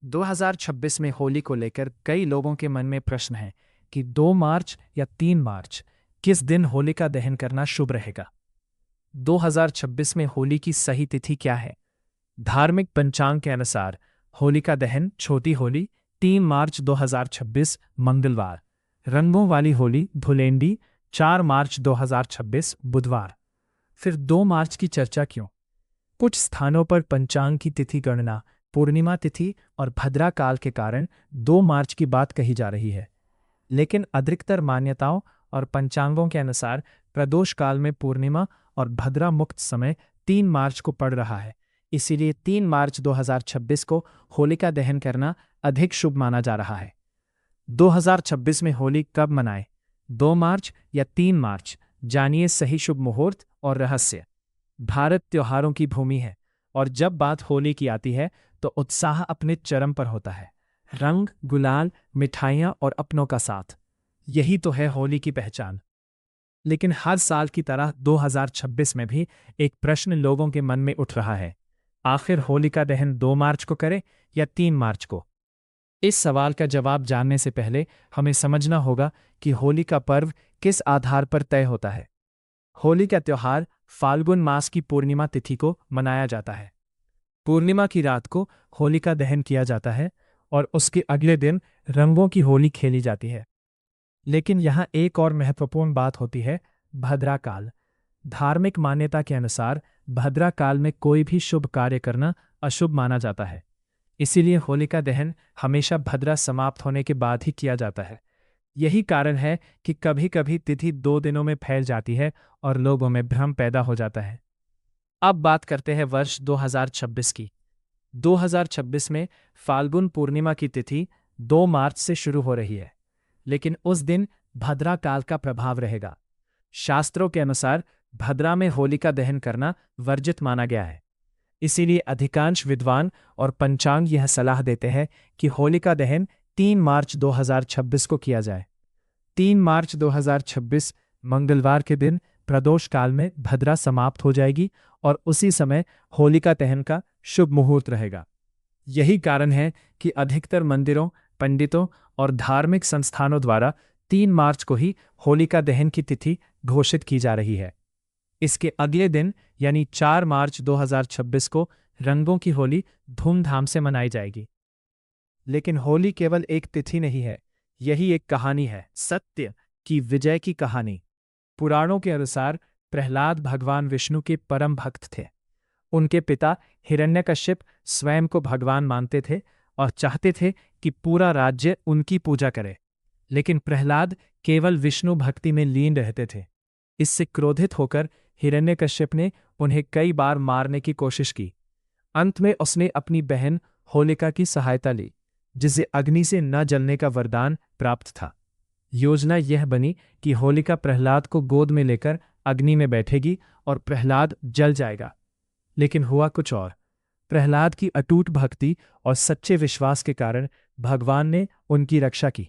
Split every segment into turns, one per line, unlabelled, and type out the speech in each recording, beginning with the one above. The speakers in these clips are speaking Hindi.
2026 में होली को लेकर कई लोगों के मन में प्रश्न है कि 2 मार्च या 3 मार्च किस दिन होलिका दहन करना शुभ रहेगा। 2026 में होली की सही तिथि क्या है? धार्मिक पंचांग के अनुसार होलिका दहन छोटी होली 3 मार्च 2026 मंगलवार, रंगों वाली होली धुलेंडी 4 मार्च 2026 बुधवार। फिर 2 मार्च की चर्चा क्यों? कुछ स्थानों पर पंचांग की तिथि गणना पूर्णिमा तिथि और भद्रा काल के कारण 2 मार्च की बात कही जा रही है, लेकिन अधिकतर मान्यताओं और पंचांगों के अनुसार प्रदोष काल में पूर्णिमा और भद्रा मुक्त समय 3 मार्च को पड़ रहा है। इसीलिए 3 मार्च 2026 को होलिका दहन करना अधिक शुभ माना जा रहा है। 2026 में होली कब मनाएं? 2 मार्च या 3 मार्च? जानिए सही शुभ मुहूर्त और रहस्य। भारत त्योहारों की भूमि है और जब बात होली की आती है तो उत्साह अपने चरम पर होता है। रंग, गुलाल, मिठाइयाँ और अपनों का साथ, यही तो है होली की पहचान। लेकिन हर साल की तरह 2026 में भी एक प्रश्न लोगों के मन में उठ रहा है, आखिर होलिका दहन 2 मार्च को करें या 3 मार्च को? इस सवाल का जवाब जानने से पहले हमें समझना होगा कि होली का पर्व किस आधार पर तय होता है। होली का त्योहार फाल्गुन मास की पूर्णिमा तिथि को मनाया जाता है। पूर्णिमा की रात को होलिका दहन किया जाता है और उसके अगले दिन रंगों की होली खेली जाती है। लेकिन यहाँ एक और महत्वपूर्ण बात होती है, भद्रा काल। धार्मिक मान्यता के अनुसार भद्रा काल में कोई भी शुभ कार्य करना अशुभ माना जाता है। इसीलिए होलिका दहन हमेशा भद्रा समाप्त होने के बाद ही किया जाता है। यही कारण है कि कभी कभी तिथि 2 दिनों में फैल जाती है और लोगों में भ्रम पैदा हो जाता है। अब बात करते हैं वर्ष 2026 की। 2026 में फाल्गुन पूर्णिमा की तिथि 2 मार्च से शुरू हो रही है, लेकिन उस दिन भद्रा काल का प्रभाव रहेगा। शास्त्रों के अनुसार भद्रा में होलिका दहन करना वर्जित माना गया है। इसीलिए अधिकांश विद्वान और पंचांग यह सलाह देते हैं कि होलिका दहन 3 मार्च 2026 को किया जाए। 3 मार्च 2026 मंगलवार के दिन प्रदोष काल में भद्रा समाप्त हो जाएगी और उसी समय होलिका दहन का शुभ मुहूर्त रहेगा। यही कारण है कि अधिकतर मंदिरों, पंडितों और धार्मिक संस्थानों द्वारा 3 मार्च को ही होलिका दहन की तिथि घोषित की जा रही है। इसके अगले दिन यानी 4 मार्च 2026 को रंगों की होली धूमधाम से मनाई जाएगी। लेकिन होली केवल एक तिथि नहीं है, यही एक कहानी है, सत्य की विजय की कहानी। पुराणों के अनुसार प्रहलाद भगवान विष्णु के परम भक्त थे। उनके पिता हिरण्यकश्यप स्वयं को भगवान मानते थे और चाहते थे कि पूरा राज्य उनकी पूजा करे, लेकिन प्रहलाद केवल विष्णु भक्ति में लीन रहते थे। इससे क्रोधित होकर हिरण्यकश्यप ने उन्हें कई बार मारने की कोशिश की। अंत में उसने अपनी बहन होलिका की सहायता ली, जिसे अग्नि से न जलने का वरदान प्राप्त था। योजना यह बनी कि होलिका प्रहलाद को गोद में लेकर अग्नि में बैठेगी और प्रहलाद जल जाएगा। लेकिन हुआ कुछ और। प्रहलाद की अटूट भक्ति और सच्चे विश्वास के कारण भगवान ने उनकी रक्षा की।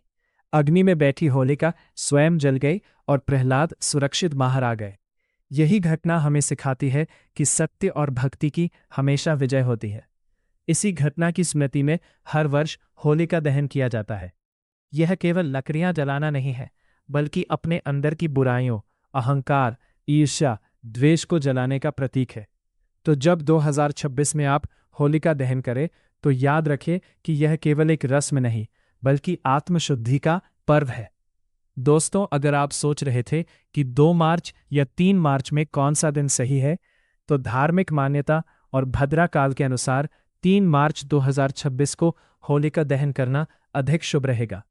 अग्नि में बैठी होलिका स्वयं जल गई और प्रहलाद सुरक्षित बाहर आ गए। यही घटना हमें सिखाती है कि सत्य और भक्ति की हमेशा विजय होती है। इसी घटना की स्मृति में हर वर्ष होलिका दहन किया जाता है। यह केवल लकड़ियां जलाना नहीं है, बल्कि अपने अंदर की बुराइयों, अहंकार, ईर्ष्या, द्वेष को जलाने का प्रतीक है। तो जब 2026 में आप होलिका दहन करें तो याद रखें कि यह केवल एक रस्म नहीं, बल्कि आत्मशुद्धि का पर्व है। दोस्तों, अगर आप सोच रहे थे कि 2 मार्च या 3 मार्च में कौन सा दिन सही है, तो धार्मिक मान्यता और भद्रा काल के अनुसार 3 मार्च 2026 को होलिका दहन करना अधिक शुभ रहेगा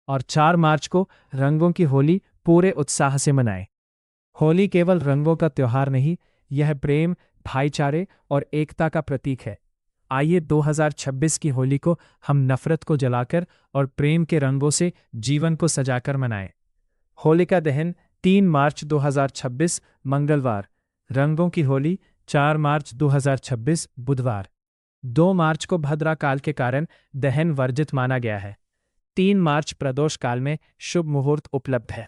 और 4 मार्च को रंगों की होली पूरे उत्साह से मनाएं। होली केवल रंगों का त्योहार नहीं, यह प्रेम, भाईचारे और एकता का प्रतीक है। आइए 2026 की होली को हम नफरत को जलाकर और प्रेम के रंगों से जीवन को सजाकर मनाएं। होलिका दहन 3 मार्च 2026 मंगलवार, रंगों की होली 4 मार्च 2026 बुधवार। 2 मार्च को भद्रा काल के कारण दहन वर्जित माना गया है। 3 मार्च प्रदोष काल में शुभ मुहूर्त उपलब्ध है।